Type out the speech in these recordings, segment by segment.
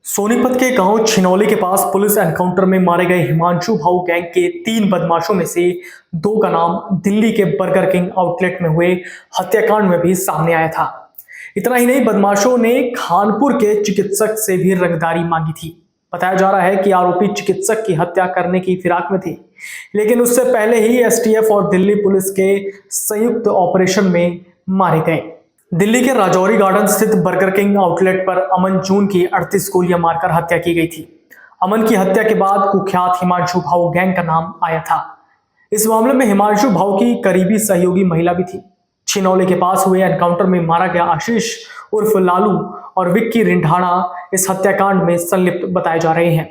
सोनीपत के गांव छिनौली के पास पुलिस एनकाउंटर में मारे गए हिमांशु भाऊ गैंग के 3 बदमाशों में से 2 का नाम दिल्ली के बर्गर किंग आउटलेट में हुए हत्याकांड में भी सामने आया था। इतना ही नहीं, बदमाशों ने खानपुर के चिकित्सक से भी रंगदारी मांगी थी। बताया जा रहा है कि आरोपी चिकित्सक की हत्या करने की फिराक में थे, लेकिन उससे पहले ही एसटीएफ और दिल्ली पुलिस के संयुक्त ऑपरेशन में मारे गए। दिल्ली के राजौरी गार्डन स्थित बर्गर किंग आउटलेट पर अमन जून की 38 गोलियां मारकर हत्या की गई थी। अमन की हत्या के बाद कुख्यात हिमांशु भाऊ गैंग का नाम आया था। इस मामले में हिमांशु भाऊ की करीबी सहयोगी महिला भी थी। छिनौली के पास हुए एनकाउंटर में मारा गया आशीष उर्फ लालू और विक्की रिंढाणा इस हत्याकांड में संलिप्त बताए जा रहे हैं।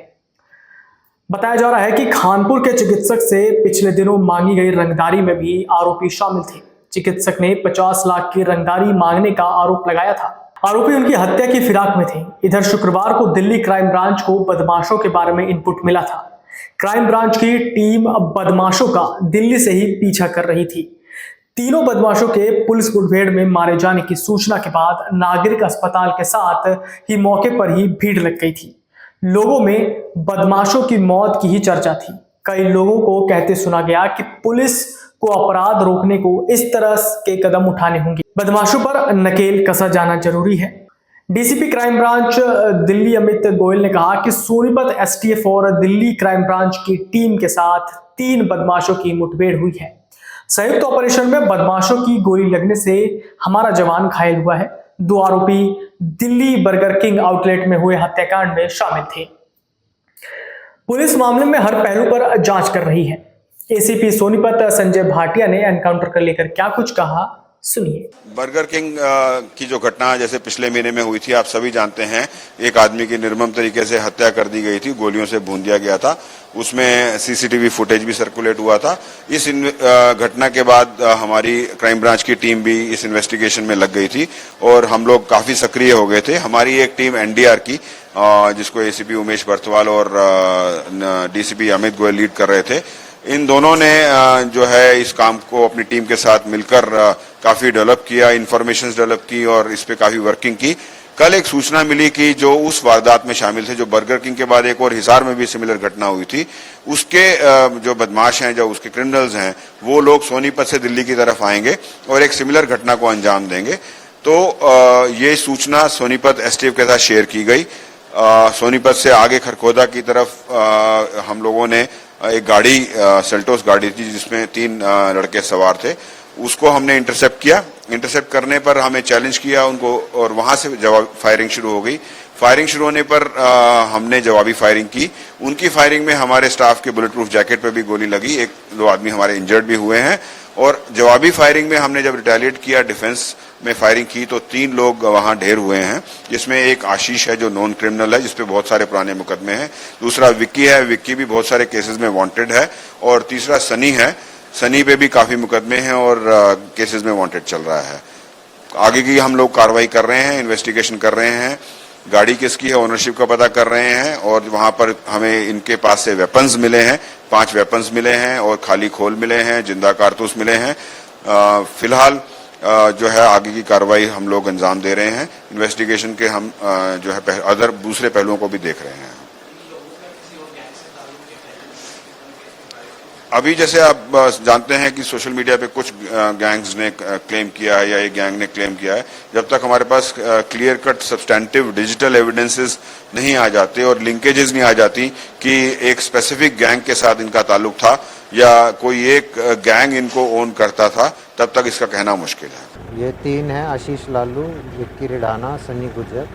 बताया जा रहा है कि खानपुर के चिकित्सक से पिछले दिनों मांगी गई रंगदारी में भी आरोपी शामिल थे। चिकित्सक ने 50 लाख की रंगदारी मांगने का आरोप लगाया था। आरोपी उनकी हत्या की फिराक में थे। इधर शुक्रवार को दिल्ली क्राइम ब्रांच को बदमाशों के बारे में इनपुट मिला था। क्राइम ब्रांच की टीम बदमाशों का दिल्ली से ही पीछा कर रही थी। तीनों बदमाशों के पुलिस मुठभेड़ में मारे जाने की सूचना के बाद नागरिक अस्पताल के साथ ही मौके पर ही भीड़ लग गई थी। लोगों में बदमाशों की मौत की ही चर्चा थी। कई लोगों को कहते सुना गया कि पुलिस को अपराध रोकने को इस तरह के कदम उठाने होंगे। बदमाशों पर नकेल कसा जाना जरूरी है। DCP crime branch Delhi Amit Goyal ने कहा कि सोनीपत एसटीएफ और दिल्ली क्राइम ब्रांच की टीम के साथ 3 बदमाशों की मुठभेड़ हुई है। संयुक्त ऑपरेशन में बदमाशों की गोली लगने से हमारा जवान घायल हुआ है। 2 आरोपी दिल्ली बर्गर किंग आउटलेट में हुए हत्याकांड में शामिल थे। पुलिस मामले में हर पहलू पर जांच कर रही है। एसीपी सोनीपत संजय भाटिया ने एनकाउंटर को लेकर क्या कुछ कहा, सुनिए। बर्गर किंग की जो घटना जैसे पिछले महीने में हुई थी, आप सभी जानते हैं, एक आदमी की निर्मम तरीके से हत्या कर दी गई थी, गोलियों से भून दिया गया था। उसमें सीसीटीवी फुटेज भी सर्कुलेट हुआ था। इस घटना के बाद हमारी क्राइम ब्रांच की टीम भी इस इन्वेस्टिगेशन में लग गई थी और हम लोग काफी सक्रिय हो गए थे। हमारी एक टीम एनडीआर की, जिसको एसीपी उमेश बर्थवाल और डीसीपी अमित गोयल लीड कर रहे थे, इन दोनों ने जो है इस काम को अपनी टीम के साथ मिलकर काफी डेवलप किया, इंफॉर्मेशन डेवलप की और इस पे काफी वर्किंग की। कल एक सूचना मिली कि जो उस वारदात में शामिल थे, जो बर्गर किंग के बाद एक और हिसार में भी सिमिलर घटना हुई थी, उसके जो बदमाश हैं, जो उसके क्रिमिनल्स हैं, वो लोग सोनीपत से दिल्ली की तरफ आएंगे और एक सिमिलर घटना को अंजाम देंगे। तो ये सूचना सोनीपत एसटीएफ के साथ शेयर की गई। सोनीपत से आगे खरखोदा की तरफ हम लोगों ने एक गाड़ी, सेल्टोस गाड़ी थी जिसमें 3 लड़के सवार थे, उसको हमने इंटरसेप्ट किया। इंटरसेप्ट करने पर हमें चैलेंज किया उनको और वहां से जवाब फायरिंग शुरू हो गई। फायरिंग शुरू होने पर हमने जवाबी फायरिंग की। उनकी फायरिंग में हमारे स्टाफ के बुलेट प्रूफ जैकेट पे भी गोली लगी। 1-2 आदमी हमारे इंजर्ड भी हुए हैं। और जवाबी फायरिंग में हमने जब रिटेलिएट किया, डिफेंस में फायरिंग की, तो 3 लोग वहां ढेर हुए हैं, जिसमें एक आशीष है जो नॉन क्रिमिनल है, जिसपे बहुत सारे पुराने मुकदमे हैं। दूसरा विक्की है, विक्की भी बहुत सारे केसेस में वांटेड है। और तीसरा सनी है, सनी पे भी काफी मुकदमे हैं और केसेस में वांटेड चल रहा है। आगे की हम लोग कार्रवाई कर रहे हैं, इन्वेस्टिगेशन कर रहे हैं, गाड़ी किसकी है, ओनरशिप का पता कर रहे हैं। और वहां पर हमें इनके पास से वेपन्स मिले हैं, 5 वेपन्स मिले हैं और खाली खोल मिले हैं, जिंदा कारतूस मिले हैं। फिलहाल जो है आगे की कार्रवाई हम लोग अंजाम दे रहे हैं। इन्वेस्टिगेशन के हम जो है अदर दूसरे पहलुओं को भी देख रहे हैं। अभी जैसे आप जानते हैं कि सोशल मीडिया पे कुछ गैंग्स ने क्लेम किया है या एक गैंग ने क्लेम किया है, जब तक हमारे पास clear cut substantive digital evidences नहीं आ जाते और लिंकेजेस नहीं आ जाती कि एक स्पेसिफिक गैंग के साथ इनका ताल्लुक था या कोई एक गैंग इनको ओन करता था, तब तक इसका कहना मुश्किल है। ये 3 हैं, आशीष लालू, विक्की रिडाना, सनी गुजर।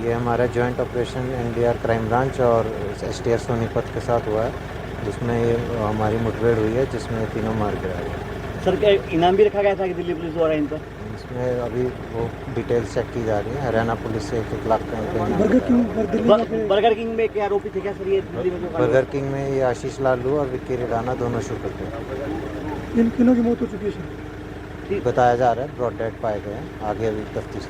ये हमारा joint operation NDR crime branch और एसटीएफ सोनीपत के साथ हुआ है, जिसमें ये हमारी मुठभेड़ हुई है, जिसमें ये तीनों मार गिराए गए। सर, क्या इनाम भी रखा गया था कि दिल्ली पुलिस द्वारा इन पर? इसमें अभी वो डिटेल्स चेक की जा रही है। हरियाणा पुलिस से 1 लाख का बर्गर किंग में क्या आरोपी थे क्या सर? ये दिल्ली में बर्गर किंग में ये आशीष लालू और विक्की रिडाना दोनों शूटर थे। इन तीनों की मौत हो चुकी है सर, बताया जा रहा है, ब्रॉड डेड पाए गए हैं। आगे अभी तफ्तीश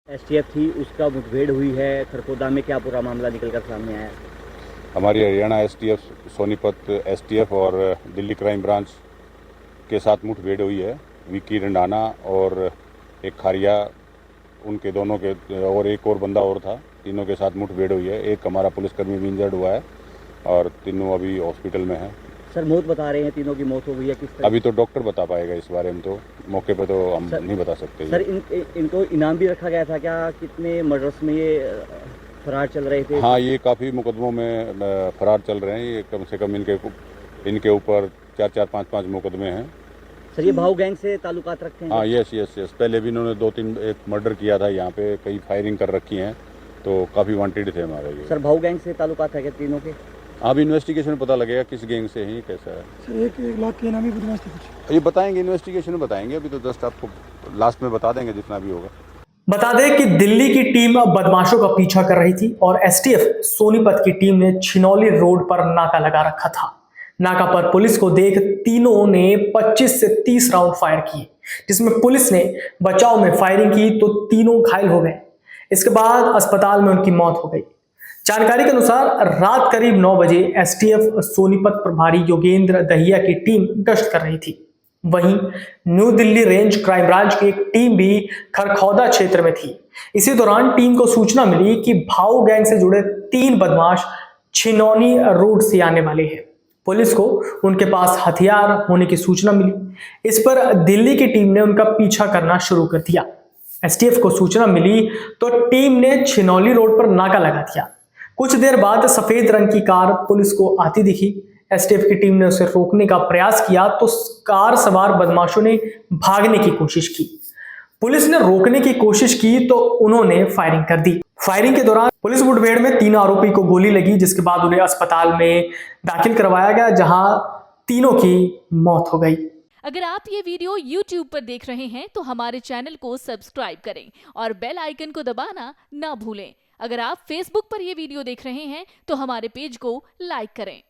एसटीएफ थी, उसका मुठभेड़ हुई है खरखोदा में, क्या पूरा मामला निकलकर सामने आया? हमारी हरियाणा एसटीएफ, सोनीपत एसटीएफ और दिल्ली क्राइम ब्रांच के साथ मुठभेड़ हुई है। विक्की रंडाना और एक खारिया, उनके दोनों के और एक और बंदा और था, तीनों के साथ मुठभेड़ हुई है। एक हमारा पुलिसकर्मी भी इंजर्ड हुआ है और तीनों अभी हॉस्पिटल में हैं। सर मौत बता रहे हैं, तीनों की मौत हो गई है, किस तरह? अभी तो डॉक्टर बता पाएगा इस बारे में, तो मौके पर तो हम नहीं बता सकते। सर इनको इनाम भी रखा गया था क्या? कितने मर्डर्स में ये फरार चल रहे थे? हाँ, ये काफ़ी मुकदमों में फरार चल रहे हैं। ये कम से कम इनके ऊपर 4-4, 5-5 मुकदमे हैं। सर ये भाऊ गैंग से ताल्लुकात रखते हैं? हाँ, यस। पहले भी इन्होंने 2-3 एक मर्डर किया था यहाँ पे, कई फायरिंग कर रखी हैं, तो काफ़ी वांटेड थे हमारे ये। सर भाऊ गैंग से ताल्लुकात है क्या तीनों के? अब इन्वेस्टिगेशन में पता लगेगा किस गैंग से है, कैसा है। सर 1 लाख के इनामी बदमाश थे कुछ। ये बताएंगे, इन्वेस्टिगेशन में बताएंगे। अभी तो जस्ट आपको लास्ट में बता देंगे जितना भी होगा। बता दें कि दिल्ली की टीम बदमाशों का पीछा कर रही थी और एसटीएफ सोनीपत की टीम ने छिनौली रोड पर नाका लगा रखा था। नाका पर पुलिस को देख तीनों ने 25 से 30 राउंड फायर किए, जिसमें पुलिस ने बचाव में फायरिंग की तो तीनों घायल हो गए। इसके बाद अस्पताल में उनकी मौत हो गई। जानकारी के अनुसार रात करीब 9 बजे एसटीएफ सोनीपत प्रभारी योगेंद्र दहिया की टीम गश्त कर रही थी। वहीं new Delhi range crime branch की एक टीम भी खरखौदा क्षेत्र में थी। इसी दौरान टीम को सूचना मिली कि भाऊ गैंग से जुड़े 3 बदमाश छिनौनी रोड से आने वाले हैं। पुलिस को उनके पास हथियार होने की सूचना मिली। इस पर दिल्ली की टीम ने उनका पीछा करना शुरू कर दिया। एसटीएफ को सूचना मिली तो टीम ने छिनौली रोड पर नाका लगा दिया। कुछ देर बाद सफेद रंग की कार पुलिस को आती दिखी। एसटीएफ की टीम ने उसे रोकने का प्रयास किया तो कार सवार बदमाशों ने भागने की कोशिश की। पुलिस ने रोकने की कोशिश की तो उन्होंने फायरिंग कर दी। फायरिंग के दौरान पुलिस मुठभेड़ में 3 आरोपी को गोली लगी, जिसके बाद उन्हें अस्पताल में दाखिल करवाया गया, जहां तीनों की मौत हो गई। अगर आप ये वीडियो YouTube पर देख रहे हैं तो हमारे चैनल को सब्सक्राइब करें और बेल आइकन को दबाना ना भूलें। अगर आप Facebook पर ये वीडियो देख रहे हैं तो हमारे पेज को लाइक करें।